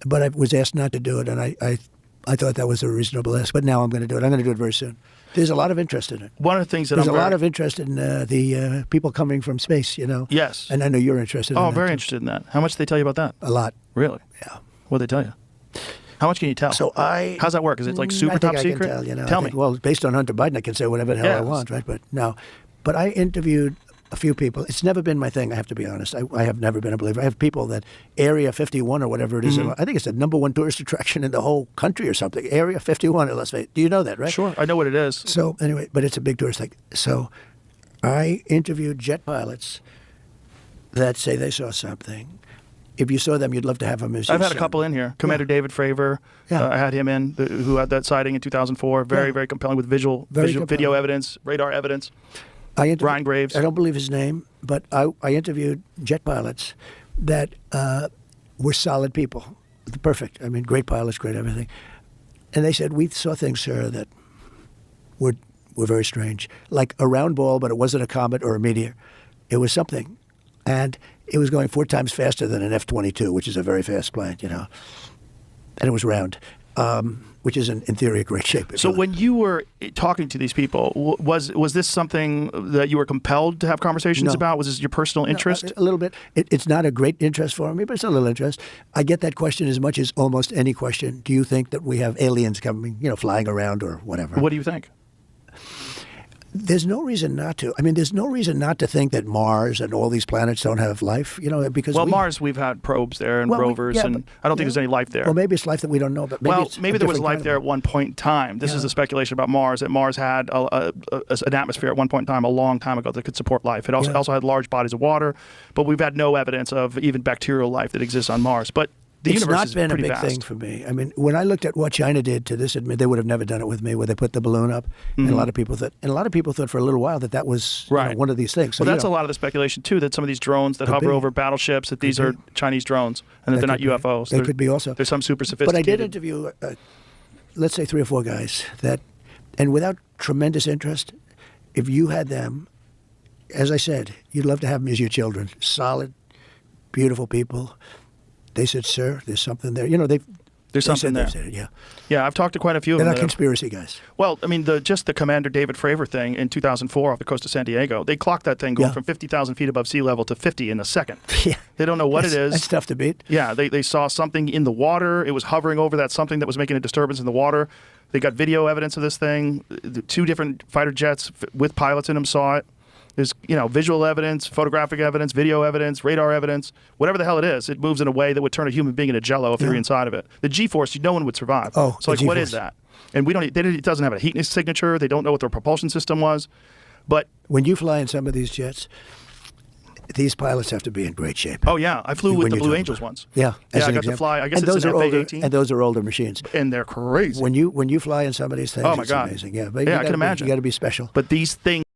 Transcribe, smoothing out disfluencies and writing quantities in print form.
but I was asked not to do it, and I thought that was a reasonable ask. But now I'm going to do it. I'm going to do it very soon. There's a lot of interest in it. One of the things that there's a lot of interest in the people coming from space. Yes. And I know you're interested. in that. Oh, very too. interested in that. How much did they tell you about that? A lot. Really? Yeah. What did they tell you? How much can you tell? So how's that work? Is it like super I think top I secret? Can tell, Tell me. Well, based on Hunter Biden, I can say whatever the hell I want, right? But no. But I interviewed a few people. It's never been my thing, I have to be honest. I have never been a believer. I have people that Area 51 or whatever it is, I think it's the #1 tourist attraction in the whole country or something. Area 51 in Las Vegas. Do you know that, right? Sure. I know what it is. So anyway, but it's a big tourist thing. So I interviewed jet pilots that say they saw something. If you saw them, you'd love to have them as I've had a couple in here. Commander David Fravor, I had him in, who had that sighting in 2004. Very, very compelling with video evidence, radar evidence. Ryan Graves. I don't believe his name, but I interviewed jet pilots that were solid people. Perfect. I mean, great pilots, great everything. And they said, we saw things, sir, that were very strange. Like a round ball, but it wasn't a comet or a meteor. It was something. And it was going 4 times faster than an F-22, which is a very fast plane, And it was round, which is in theory a great shape. So when you were talking to these people, was this something that you were compelled to have conversations about? Was this your personal interest? No, a little bit. It's not a great interest for me, but it's a little interest. I get that question as much as almost any question. Do you think that we have aliens coming, flying around or whatever? What do you think? There's no reason not to. I mean, there's no reason not to think that Mars and all these planets don't have life, because Mars, we've had probes there and rovers, and I don't think there's any life there. Well, maybe it's life that we don't know about. Maybe there was life there at one point in time. This is a speculation about Mars, that Mars had an atmosphere at one point in time, a long time ago, that could support life. It also had large bodies of water, but we've had no evidence of even bacterial life that exists on Mars. But the universe is pretty vast. It's not been a big thing for me. I mean, when I looked at what China did to this, they would have never done it with me, where they put the balloon up. And a lot of people thought for a little while that was one of these things. So, well, that's a lot of the speculation too, that some of these drones that hover over battleships, that these are Chinese drones, and that they're not UFOs. They could be also. There's some super sophisticated. But I did interview, let's say 3 or 4 guys and without tremendous interest, if you had them, as I said, you'd love to have them as your children. Solid, beautiful people. They said, sir, there's something there. There's something there. Said it, Yeah, I've talked to quite a few of them. They're not conspiracy guys. Well, I mean, just the Commander David Fravor thing in 2004 off the coast of San Diego, they clocked that thing going from 50,000 feet above sea level to 50 in a second. Yeah. They don't know what it is. That's tough to beat. Yeah, they saw something in the water. It was hovering over that something that was making a disturbance in the water. They got video evidence of this thing. 2 different fighter jets with pilots in them saw it. There's, visual evidence, photographic evidence, video evidence, radar evidence, whatever the hell it is. It moves in a way that would turn a human being into jello if you're inside of it. The G-force, no one would survive. Oh, so what is that? And it doesn't have a heat signature. They don't know what their propulsion system was. But when you fly in some of these jets, these pilots have to be in great shape. Oh yeah, I flew with the Blue Angels once. Yeah, I got to fly. I guess it's an FA-18. And those are older machines. And they're crazy. When you fly in some of these things, oh my God, it's amazing. Yeah, but I can imagine. You got to be special. But these things.